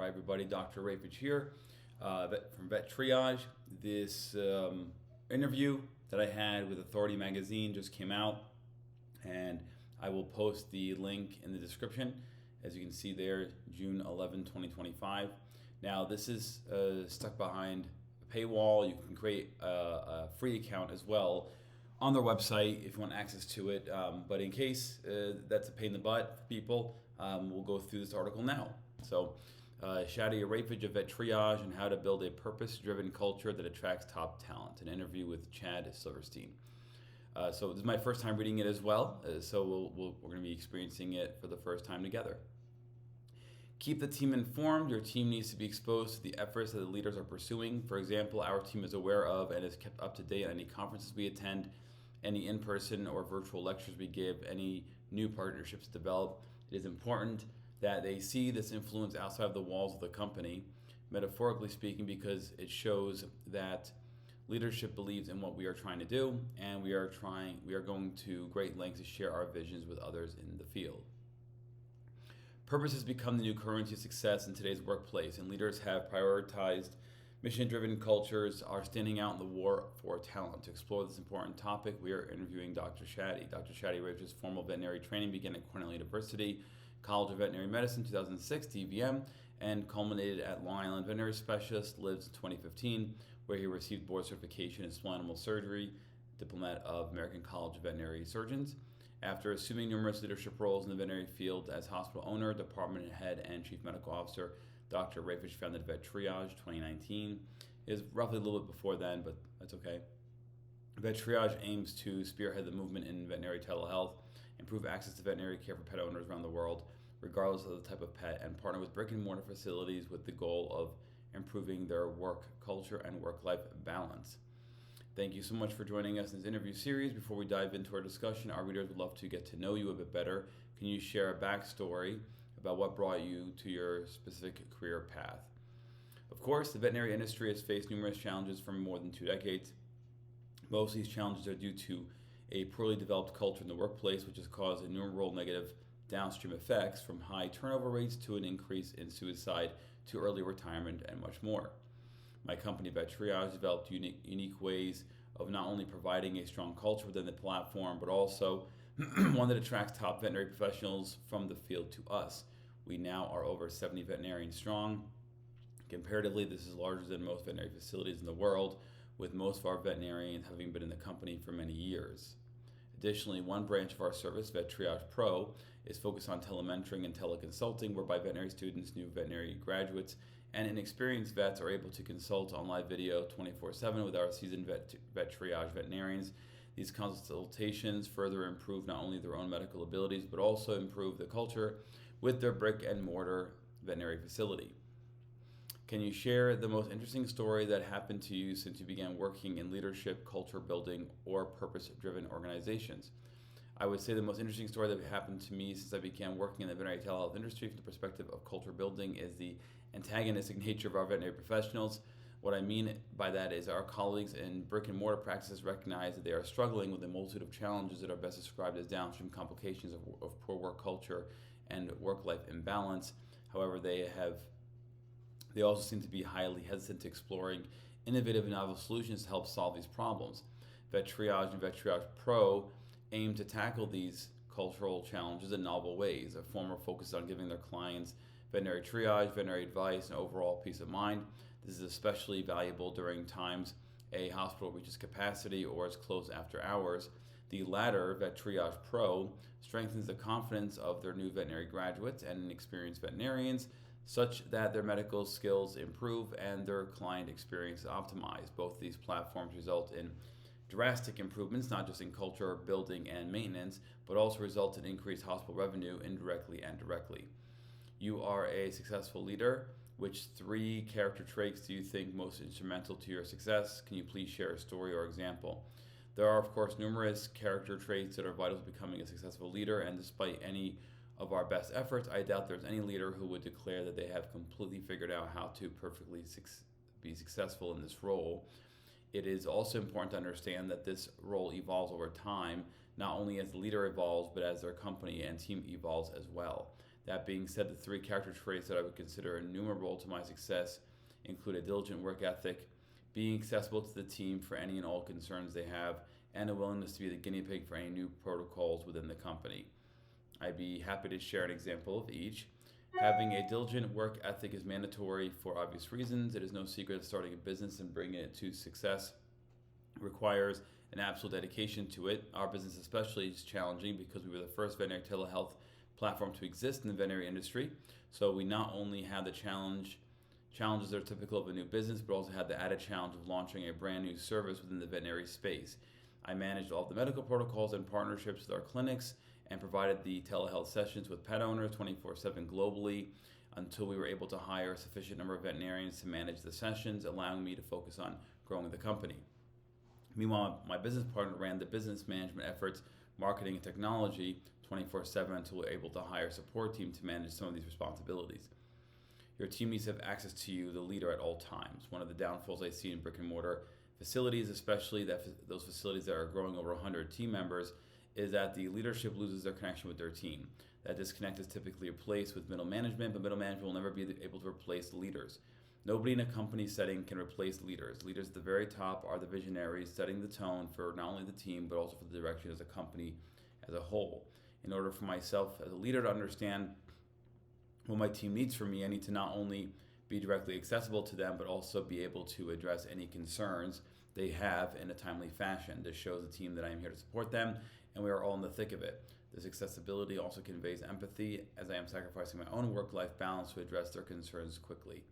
Hi everybody, Dr. VetTriage here from VetTriage. This interview that I had with Authority Magazine just came out, and I will post the link in the description. As you can see there, June 11, 2025. Now this is stuck behind a paywall. You can create a free account as well on their website if you want access to it. But in case that's a pain in the butt for people, we'll go through this article now. So, Shadi Arapage of VetTriage and how to build a purpose-driven culture that attracts top talent. An interview with Chad Silverstein. So this is my first time reading it as well. So we're going to be experiencing it for the first time together. Keep the team informed. Your team needs to be exposed to the efforts that the leaders are pursuing. For example, our team is aware of and is kept up to date on any conferences we attend, any in-person or virtual lectures we give, any new partnerships develop. It is important that they see this influence outside of the walls of the company, metaphorically speaking, because it shows that leadership believes in what we are trying to do, and we are going to great lengths to share our visions with others in the field. Purpose has become the new currency of success in today's workplace, and leaders have prioritized mission-driven cultures are standing out in the war for talent. To explore this important topic, we are interviewing Dr. Shadi. Dr. Shadi Rapage's formal veterinary training began at Cornell University College of Veterinary Medicine 2006, DVM, and culminated at Long Island Veterinary Specialist, lives in 2015, where he received board certification in small animal surgery, diplomat of American College of Veterinary Surgeons. After assuming numerous leadership roles in the veterinary field as hospital owner, department head, and chief medical officer, Dr. Rapage founded VetTriage 2019. It is roughly a little bit before then, but that's okay. VetTriage aims to spearhead the movement in veterinary telehealth, improve access to veterinary care for pet owners around the world, regardless of the type of pet, and partner with brick and mortar facilities with the goal of improving their work culture and work-life balance. Thank you so much for joining us in this interview series. Before we dive into our discussion, our readers would love to get to know you a bit better. Can you share a backstory about what brought you to your specific career path? Of course, the veterinary industry has faced numerous challenges for more than 2 decades. Most of these challenges are due to a poorly developed culture in the workplace, which has caused innumerable negative downstream effects, from high turnover rates to an increase in suicide to early retirement and much more. My company, VetTriage, developed unique ways of not only providing a strong culture within the platform, but also one that attracts top veterinary professionals from the field to us. We now are over 70 veterinarians strong. Comparatively, this is larger than most veterinary facilities in the world, with most of our veterinarians having been in the company for many years. Additionally, one branch of our service, VetTriage Pro, is focused on telementoring and teleconsulting, whereby veterinary students, new veterinary graduates, and inexperienced vets are able to consult on live video 24/7 with our seasoned VetTriage veterinarians. These consultations further improve not only their own medical abilities, but also improve the culture with their brick and mortar veterinary facility. Can you share the most interesting story that happened to you since you began working in leadership, culture building, or purpose-driven organizations? I would say the most interesting story that happened to me since I began working in the veterinary telehealth industry from the perspective of culture building is the antagonistic nature of our veterinary professionals. What I mean by that is our colleagues in brick and mortar practices recognize that they are struggling with a multitude of challenges that are best described as downstream complications of poor work culture and work-life imbalance. However, they also seem to be highly hesitant to exploring innovative and novel solutions to help solve these problems. VetTriage and VetTriage Pro aim to tackle these cultural challenges in novel ways. A former focuses on giving their clients veterinary triage, veterinary advice, and overall peace of mind. This is especially valuable during times a hospital reaches capacity or is closed after hours. The latter, VetTriage Pro, strengthens the confidence of their new veterinary graduates and experienced veterinarians, such that their medical skills improve and their client experience is optimized. Both these platforms result in drastic improvements, not just in culture building and maintenance, but also result in increased hospital revenue indirectly and directly. You are a successful leader. Which 3 character traits do you think most instrumental to your success? Can you please share a story or example? There are, of course, numerous character traits that are vital to becoming a successful leader, and despite any of our best efforts, I doubt there's any leader who would declare that they have completely figured out how to perfectly be successful in this role. It is also important to understand that this role evolves over time, not only as the leader evolves, but as their company and team evolves as well. That being said, the three character traits that I would consider innumerable to my success include a diligent work ethic, being accessible to the team for any and all concerns they have, and a willingness to be the guinea pig for any new protocols within the company. I'd be happy to share an example of each. Having a diligent work ethic is mandatory for obvious reasons. It is no secret that starting a business and bringing it to success requires an absolute dedication to it. Our business especially is challenging because we were the first veterinary telehealth platform to exist in the veterinary industry. So we not only had the challenges that are typical of a new business, but also had the added challenge of launching a brand new service within the veterinary space. I managed all of the medical protocols and partnerships with our clinics and provided the telehealth sessions with pet owners 24/7 globally until we were able to hire a sufficient number of veterinarians to manage the sessions, allowing me to focus on growing the company. Meanwhile, my business partner ran the business management efforts, marketing, and technology 24/7 until we were able to hire a support team to manage some of these responsibilities. Your team needs to have access to you, the leader, at all times. One of the downfalls I see in brick and mortar facilities, especially those facilities that are growing over 100 team members, is that the leadership loses their connection with their team. That disconnect is typically replaced with middle management, but middle management will never be able to replace leaders. Nobody in a company setting can replace leaders. Leaders at the very top are the visionaries, setting the tone for not only the team, but also for the direction as a company as a whole. In order for myself as a leader to understand what my team needs from me, I need to not only be directly accessible to them, but also be able to address any concerns they have in a timely fashion. This shows the team that I am here to support them, and we are all in the thick of it. This accessibility also conveys empathy, as I am sacrificing my own work-life balance to address their concerns quickly.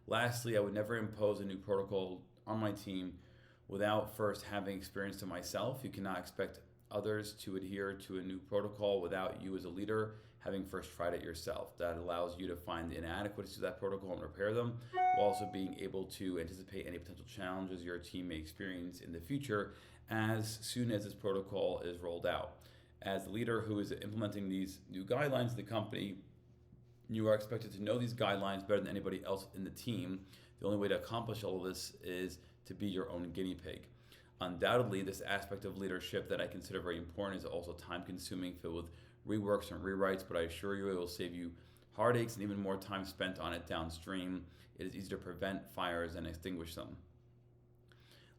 Lastly, I would never impose a new protocol on my team without first having experienced it myself. You cannot expect others to adhere to a new protocol without you as a leader having first tried it yourself. That allows you to find the inadequacies of that protocol and repair them, while also being able to anticipate any potential challenges your team may experience in the future as soon as this protocol is rolled out. As the leader who is implementing these new guidelines in the company, you are expected to know these guidelines better than anybody else in the team. The only way to accomplish all of this is to be your own guinea pig. Undoubtedly, this aspect of leadership that I consider very important is also time-consuming, filled with reworks and rewrites, but I assure you it will save you heartaches and even more time spent on it downstream. It is easy to prevent fires and extinguish them.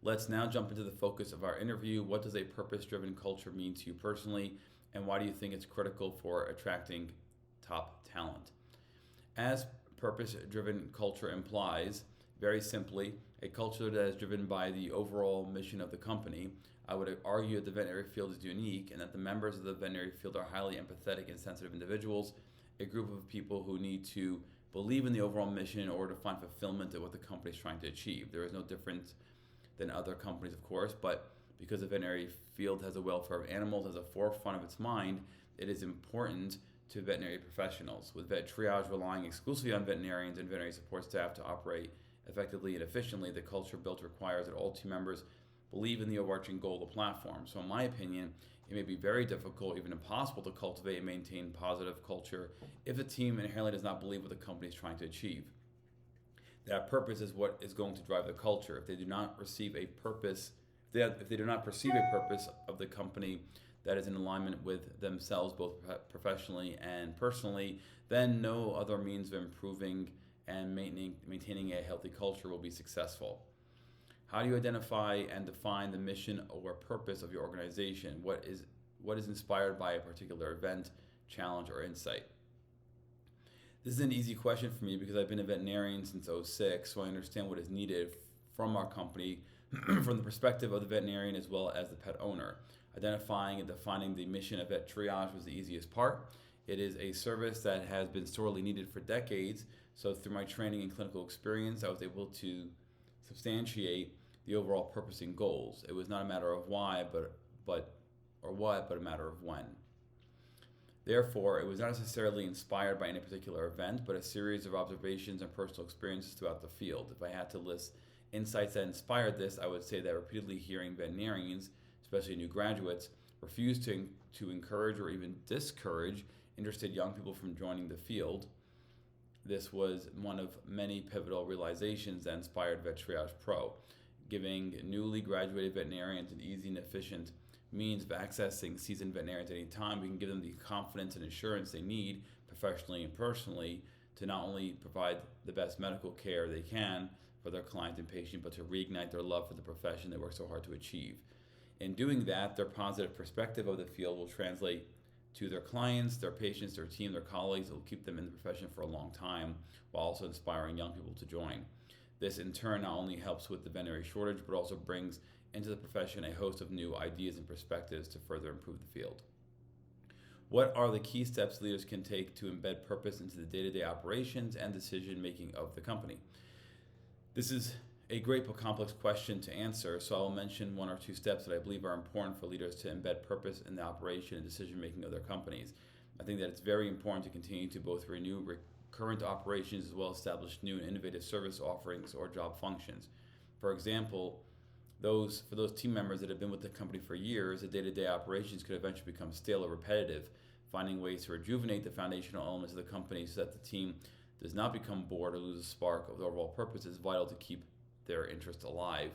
Let's now jump into the focus of our interview. What does a purpose-driven culture mean to you personally, and why do you think it's critical for attracting top talent? As purpose-driven culture implies, very simply, a culture that is driven by the overall mission of the company. I would argue that the veterinary field is unique and that the members of the veterinary field are highly empathetic and sensitive individuals, a group of people who need to believe in the overall mission in order to find fulfillment of what the company is trying to achieve. There is no difference than other companies, of course, but because the veterinary field has the welfare of animals as a forefront of its mind, it is important to veterinary professionals. With VetTriage relying exclusively on veterinarians and veterinary support staff to operate effectively and efficiently, the culture built requires that all team members believe in the overarching goal of the platform. So in my opinion, it may be very difficult, even impossible, to cultivate and maintain positive culture if the team inherently does not believe what the company is trying to achieve. That purpose is what is going to drive the culture. If they do not receive a purpose, if they do not perceive a purpose of the company that is in alignment with themselves, both professionally and personally, then no other means of improving and maintaining a healthy culture will be successful. How do you identify and define the mission or purpose of your organization? What is inspired by a particular event, challenge, or insight? This is an easy question for me because I've been a veterinarian since '06, so I understand what is needed from our company from the perspective of the veterinarian as well as the pet owner. Identifying and defining the mission of VetTriage was the easiest part. It is a service that has been sorely needed for decades, so through my training and clinical experience, I was able to substantiate the overall purpose and goals. It was not a matter of why, but a matter of when. Therefore, it was not necessarily inspired by any particular event, but a series of observations and personal experiences throughout the field. If I had to list insights that inspired this, I would say that repeatedly hearing veterinarians, especially new graduates, refuse to encourage or even discourage interested young people from joining the field. This was one of many pivotal realizations that inspired VetTriage Pro, giving newly graduated veterinarians an easy and efficient means of accessing seasoned veterinarians at any time. We can give them the confidence and assurance they need professionally and personally to not only provide the best medical care they can for their client and patient, but to reignite their love for the profession they work so hard to achieve. In doing that, their positive perspective of the field will translate to their clients, their patients, their team, their colleagues. It will keep them in the profession for a long time while also inspiring young people to join. This in turn not only helps with the veterinary shortage, but also brings into the profession a host of new ideas and perspectives to further improve the field. What are the key steps leaders can take to embed purpose into the day-to-day operations and decision-making of the company? This is a great but complex question to answer, so I will mention one or two steps that I believe are important for leaders to embed purpose in the operation and decision-making of their companies. I think that it's very important to continue to both renew current operations as well as establish new and innovative service offerings or job functions. For example, for those team members that have been with the company for years, the day-to-day operations could eventually become stale or repetitive. Finding ways to rejuvenate the foundational elements of the company so that the team does not become bored or lose the spark of the overall purpose is vital to keep their interest alive.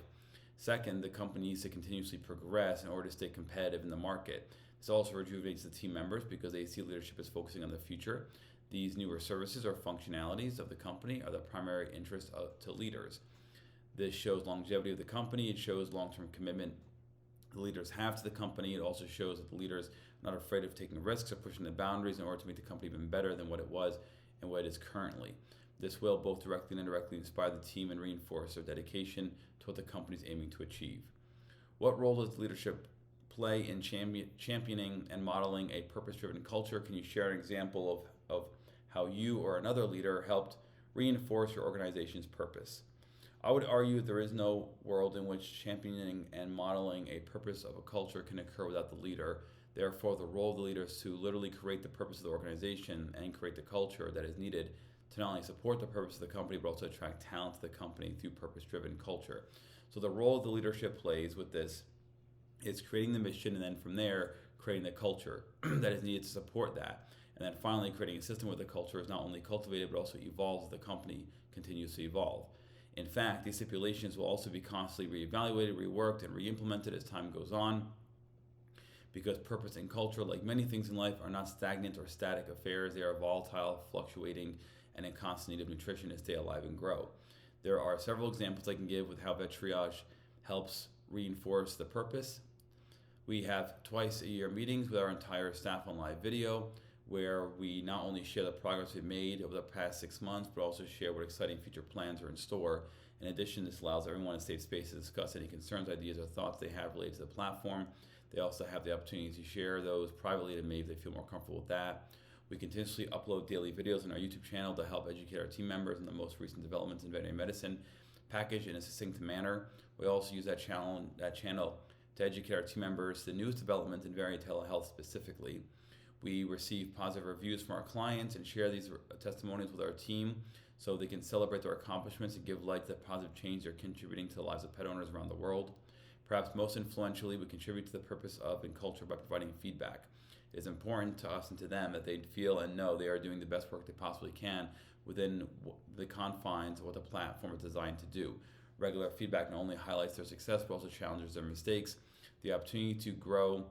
Second, the company needs to continuously progress in order to stay competitive in the market. This also rejuvenates the team members because they see leadership as focusing on the future. These newer services or functionalities of the company are the primary interest to leaders. This shows longevity of the company. It shows long-term commitment the leaders have to the company. It also shows that the leaders are not afraid of taking risks or pushing the boundaries in order to make the company even better than what it was and what it is currently. This will both directly and indirectly inspire the team and reinforce their dedication to what the company is aiming to achieve. What role does leadership play in championing and modeling a purpose-driven culture? Can you share an example of how you or another leader helped reinforce your organization's purpose? I would argue there is no world in which championing and modeling a purpose of a culture can occur without the leader. Therefore, the role of the leader is to literally create the purpose of the organization and create the culture that is needed to not only support the purpose of the company, but also attract talent to the company through purpose-driven culture. So the role the leadership plays with this is creating the mission, and then from there, creating the culture that is needed to support that. And then finally, creating a system where the culture is not only cultivated, but also evolves as the company continues to evolve. In fact, these stipulations will also be constantly reevaluated, reworked, and re-implemented as time goes on, because purpose and culture, like many things in life, are not stagnant or static affairs. They are volatile, fluctuating, and in constant need of nutrition to stay alive and grow. There are several examples I can give with how VetTriage helps reinforce the purpose. We have twice-a-year meetings with our entire staff on live video, where we not only share the progress we've made over the past 6 months, but also share what exciting future plans are in store. In addition, this allows everyone a safe space to discuss any concerns, ideas, or thoughts they have related to the platform. They also have the opportunity to share those privately to me if they feel more comfortable with that. We continuously upload daily videos on our YouTube channel to help educate our team members on the most recent developments in veterinary medicine, packaged in a succinct manner. We also use that channel to educate our team members the newest developments in veterinary telehealth specifically. We receive positive reviews from our clients and share these testimonials with our team so they can celebrate their accomplishments and give light to the positive change they're contributing to the lives of pet owners around the world. Perhaps most influentially, we contribute to the purpose of and culture by providing feedback. It is important to us and to them that they feel and know they are doing the best work they possibly can within the confines of what the platform is designed to do. Regular feedback not only highlights their success, but also challenges their mistakes. The opportunity to grow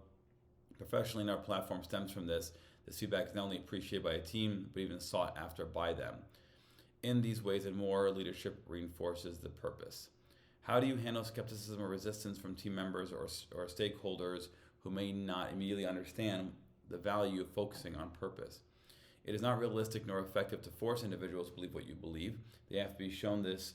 professionally in our platform stems from this. This feedback is not only appreciated by a team, but even sought after by them. In these ways and more, leadership reinforces the purpose. How do you handle skepticism or resistance from team members or stakeholders who may not immediately understand the value of focusing on purpose? It is not realistic nor effective to force individuals to believe what you believe. They have to be shown this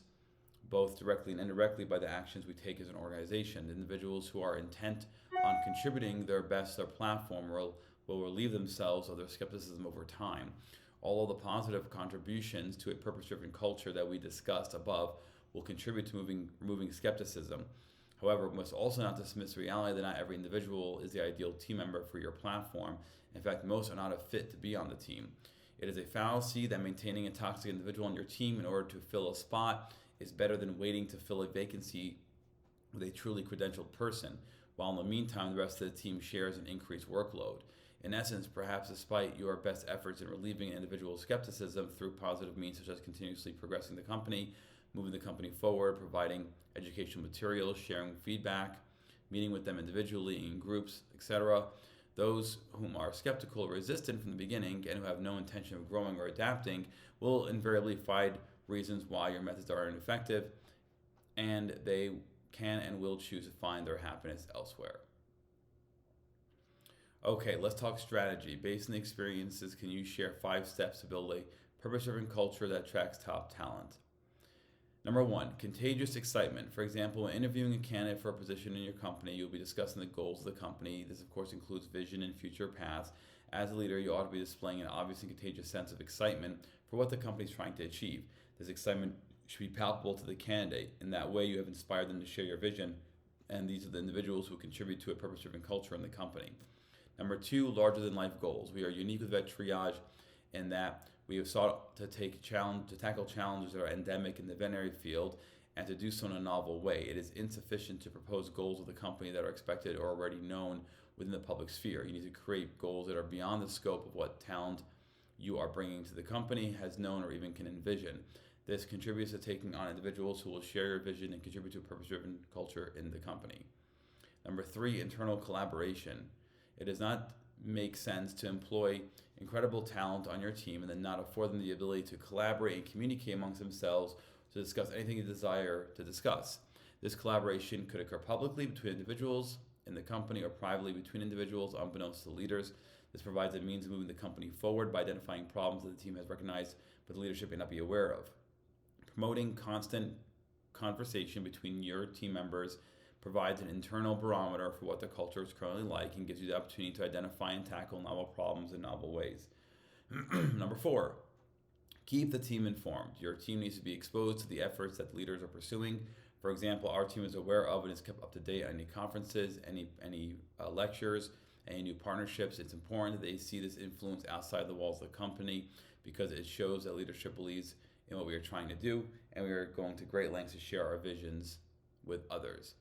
both directly and indirectly by the actions we take as an organization. Individuals who are intent on contributing their best to their platform will relieve themselves of their skepticism over time. All of the positive contributions to a purpose-driven culture that we discussed above will contribute to removing skepticism. However, we must also not dismiss the reality that not every individual is the ideal team member for your platform. In fact, most are not a fit to be on the team. It is a fallacy that maintaining a toxic individual on your team in order to fill a spot is better than waiting to fill a vacancy with a truly credentialed person, while in the meantime, the rest of the team shares an increased workload. In essence, perhaps despite your best efforts in relieving an individual's skepticism through positive means such as continuously progressing the company, moving the company forward, providing educational materials, sharing feedback, meeting with them individually in groups, etc., Those whom are skeptical or resistant from the beginning and who have no intention of growing or adapting will invariably find reasons why your methods are ineffective, and they can and will choose to find their happiness elsewhere. Okay, let's talk strategy. Based on the experiences, can you share 5 steps to build a purpose-driven culture that attracts top talent? Number 1, contagious excitement. For example, when interviewing a candidate for a position in your company, you'll be discussing the goals of the company. This, of course, includes vision and future paths. As a leader, you ought to be displaying an obvious and contagious sense of excitement for what the company is trying to achieve. This excitement should be palpable to the candidate. In that way, you have inspired them to share your vision, and these are the individuals who contribute to a purpose-driven culture in the company. Number 2, larger-than-life goals. We are unique with VetTriage in that we have sought to tackle challenges that are endemic in the veterinary field and to do so in a novel way. It is insufficient to propose goals of the company that are expected or already known within the public sphere. You need to create goals that are beyond the scope of what talent you are bringing to the company has known or even can envision. This contributes to taking on individuals who will share your vision and contribute to a purpose-driven culture in the company. Number 3, internal collaboration. It does not make sense to employ incredible talent on your team and then not afford them the ability to collaborate and communicate amongst themselves to discuss anything you desire to discuss. This collaboration could occur publicly between individuals in the company or privately between individuals unbeknownst to leaders. This provides a means of moving the company forward by identifying problems that the team has recognized but the leadership may not be aware of. Promoting constant conversation between your team members provides an internal barometer for what the culture is currently like and gives you the opportunity to identify and tackle novel problems in novel ways. Number 4, keep the team informed. Your team needs to be exposed to the efforts that leaders are pursuing. For example, our team is aware of and is kept up to date on any conferences, any lectures, any new partnerships. It's important that they see this influence outside the walls of the company because it shows that leadership believes in what we are trying to do, and we are going to great lengths to share our visions with others.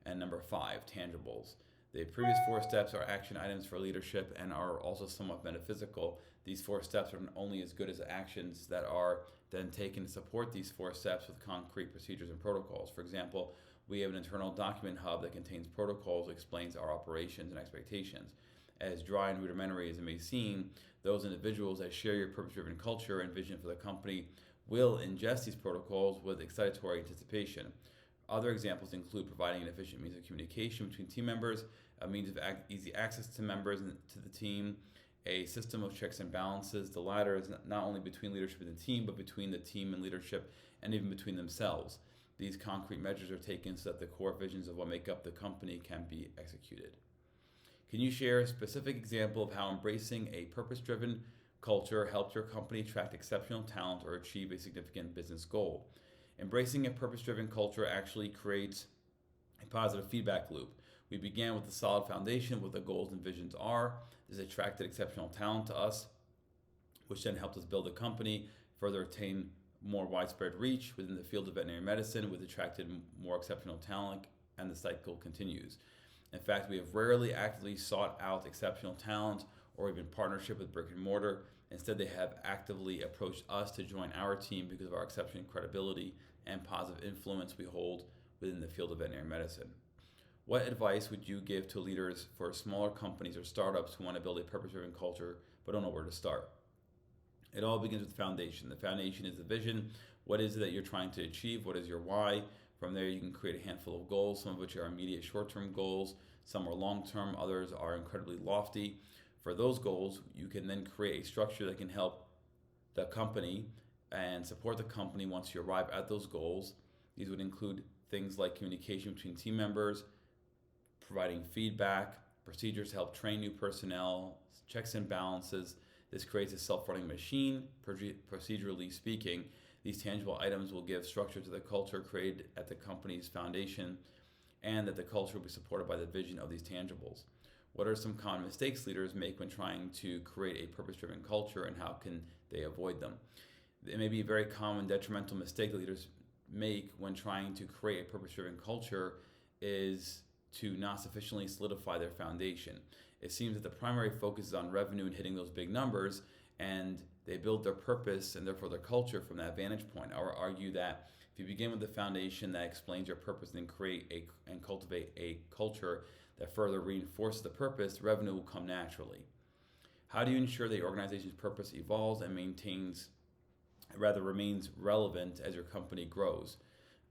And number 5, tangibles. The previous 4 steps are action items for leadership and are also somewhat metaphysical. These 4 steps are only as good as actions that are then taken to support these 4 steps with concrete procedures and protocols. For example, we have an internal document hub that contains protocols that explains our operations and expectations. As dry and rudimentary as it may seem, those individuals that share your purpose-driven culture and vision for the company will ingest these protocols with excitatory anticipation. Other examples include providing an efficient means of communication between team members, a means of easy access to members and to the team, a system of checks and balances. The latter is not only between leadership and the team, but between the team and leadership, and even between themselves. These concrete measures are taken so that the core visions of what make up the company can be executed. Can you share a specific example of how embracing a purpose-driven culture helped your company attract exceptional talent or achieve a significant business goal? Embracing a purpose-driven culture actually creates a positive feedback loop. We began with a solid foundation of what the goals and visions are. This attracted exceptional talent to us, which then helped us build a company, further attain more widespread reach within the field of veterinary medicine, which attracted more exceptional talent, and the cycle continues. In fact, we have rarely actively sought out exceptional talent or even partnership with brick and mortar. Instead, they have actively approached us to join our team because of our exceptional credibility and positive influence we hold within the field of veterinary medicine. What advice would you give to leaders for smaller companies or startups who want to build a purpose-driven culture but don't know where to start? It all begins with the foundation. The foundation is the vision. What is it that you're trying to achieve? What is your why? From there, you can create a handful of goals, some of which are immediate short-term goals, some are long-term, others are incredibly lofty. For those goals, you can then create a structure that can help the company and support the company once you arrive at those goals. These would include things like communication between team members, providing feedback, procedures to help train new personnel, checks and balances. This creates a self-running machine, procedurally speaking. These tangible items will give structure to the culture created at the company's foundation, and that the culture will be supported by the vision of these tangibles. What are some common mistakes leaders make when trying to create a purpose-driven culture, and how can they avoid them? It may be a very common detrimental mistake that leaders make when trying to create a purpose-driven culture is to not sufficiently solidify their foundation. It seems that the primary focus is on revenue and hitting those big numbers, and they build their purpose and therefore their culture from that vantage point. I would argue that if you begin with the foundation that explains your purpose and create and cultivate a culture that further reinforces the purpose, revenue will come naturally. How do you ensure that your organization's purpose evolves and remains relevant as your company grows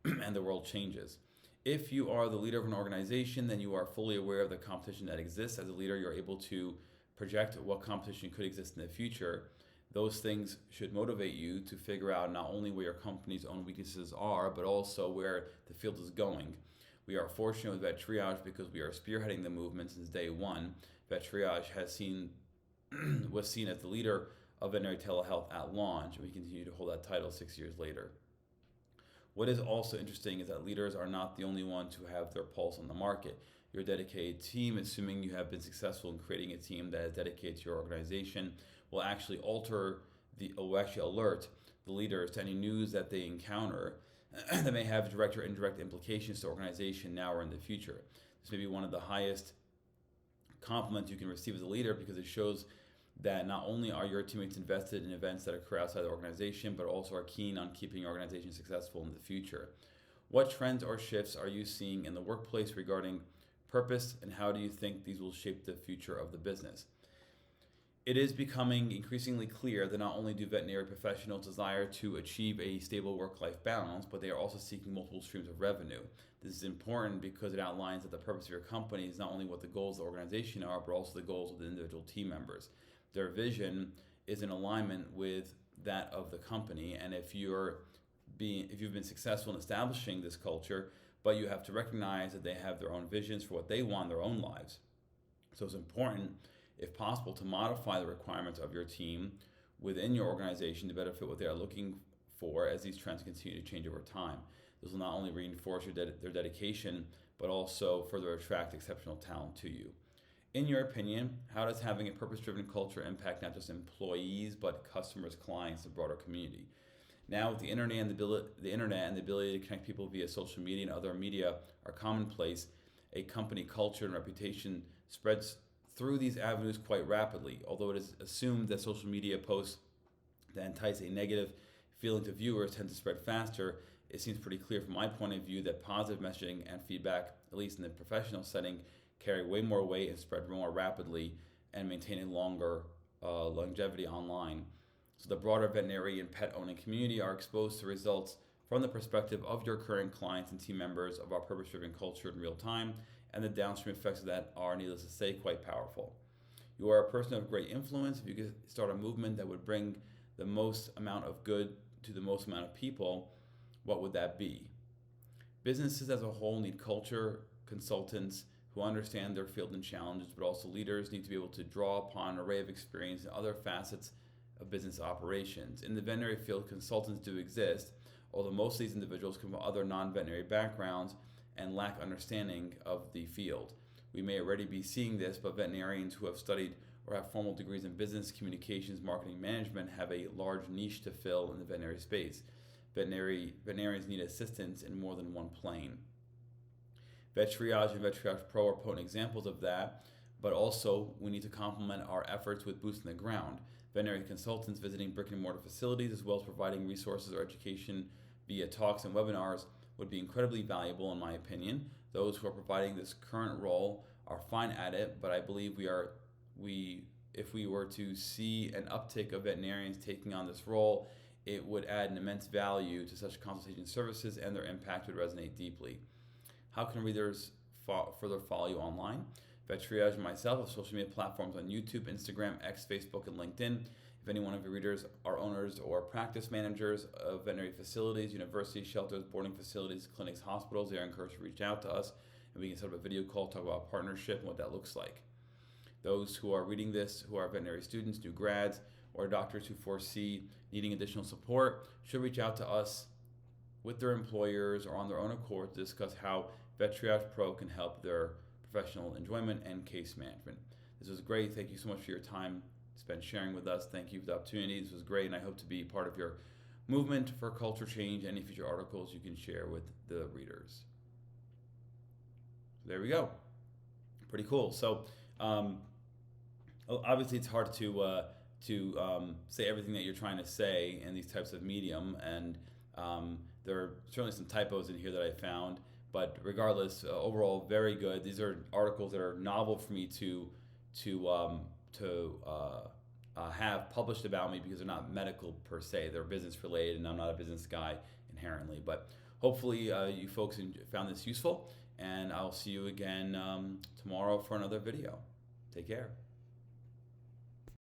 and the world changes? If you are the leader of an organization, then you are fully aware of the competition that exists. As a leader, you're able to project what competition could exist in the future. Those things should motivate you to figure out not only where your company's own weaknesses are, but also where the field is going. We are fortunate with VetTriage because we are spearheading the movement since day one. VetTriage was seen as the leader of veterinary telehealth at launch, and we continue to hold that title 6 years later. What is also interesting is that leaders are not the only ones who have their pulse on the market. Your dedicated team, assuming you have been successful in creating a team that is dedicated to your organization, will actually alert the leaders to any news that they encounter that may have direct or indirect implications to the organization now or in the future. This may be one of the highest compliments you can receive as a leader because it shows that not only are your teammates invested in events that occur outside the organization, but also are keen on keeping your organization successful in the future. What trends or shifts are you seeing in the workplace regarding purpose, and how do you think these will shape the future of the business? It is becoming increasingly clear that not only do veterinary professionals desire to achieve a stable work-life balance, but they are also seeking multiple streams of revenue. This is important because it outlines that the purpose of your company is not only what the goals of the organization are, but also the goals of the individual team members. Their vision is in alignment with that of the company, and if you've been successful in establishing this culture, but you have to recognize that they have their own visions for what they want in their own lives. So it's important, if possible, to modify the requirements of your team within your organization to better fit what they are looking for as these trends continue to change over time. This will not only reinforce their dedication, but also further attract exceptional talent to you. In your opinion, how does having a purpose-driven culture impact not just employees, but customers, clients, the broader community? Now, with the internet and the ability to connect people via social media and other media are commonplace, a company culture and reputation spreads through these avenues quite rapidly. Although it is assumed that social media posts that entice a negative feeling to viewers tend to spread faster, it seems pretty clear from my point of view that positive messaging and feedback, at least in the professional setting, carry way more weight and spread more rapidly and maintain a longer longevity online. So the broader veterinary and pet owning community are exposed to results from the perspective of your current clients and team members of our purpose-driven culture in real time, and the downstream effects of that are, needless to say, quite powerful. You are a person of great influence. If you could start a movement that would bring the most amount of good to the most amount of people, what would that be? Businesses as a whole need culture consultants who understand their field and challenges, but also leaders need to be able to draw upon an array of experience in other facets of business operations. In the veterinary field, consultants do exist, although most of these individuals come from other non-veterinary backgrounds and lack understanding of the field. We may already be seeing this, but veterinarians who have studied or have formal degrees in business, communications, marketing, management have a large niche to fill in the veterinary space. Veterinarians need assistance in more than one plane. VetTriage and VetTriage Pro are potent examples of that, but also we need to complement our efforts with boots on the ground. Veterinary consultants visiting brick and mortar facilities, as well as providing resources or education via talks and webinars, would be incredibly valuable in my opinion. Those who are providing this current role are fine at it, but I believe if we were to see an uptick of veterinarians taking on this role, it would add an immense value to such consultation services, and their impact would resonate deeply. How can readers further follow you online? VetTriage and myself have social media platforms on YouTube, Instagram, X, Facebook, and LinkedIn. If any one of your readers are owners or practice managers of veterinary facilities, universities, shelters, boarding facilities, clinics, hospitals, they are encouraged to reach out to us, and we can set up a video call, talk about partnership and what that looks like. Those who are reading this, who are veterinary students, new grads, or doctors who foresee needing additional support, should reach out to us with their employers or on their own accord to discuss how VetTriage Pro can help their professional enjoyment and case management. This was great. Thank you so much for your time spent sharing with us. Thank you for the opportunity. This was great, and I hope to be part of your movement for culture change. Any future articles you can share with the readers. There we go. Pretty cool. So obviously it's hard to say everything that you're trying to say in these types of medium, and there are certainly some typos in here that I found, But regardless, overall, very good. These are articles that are novel for me to have published about me, because they're not medical per se. They're business related, and I'm not a business guy inherently. But hopefully, you folks found this useful, and I'll see you again tomorrow for another video. Take care.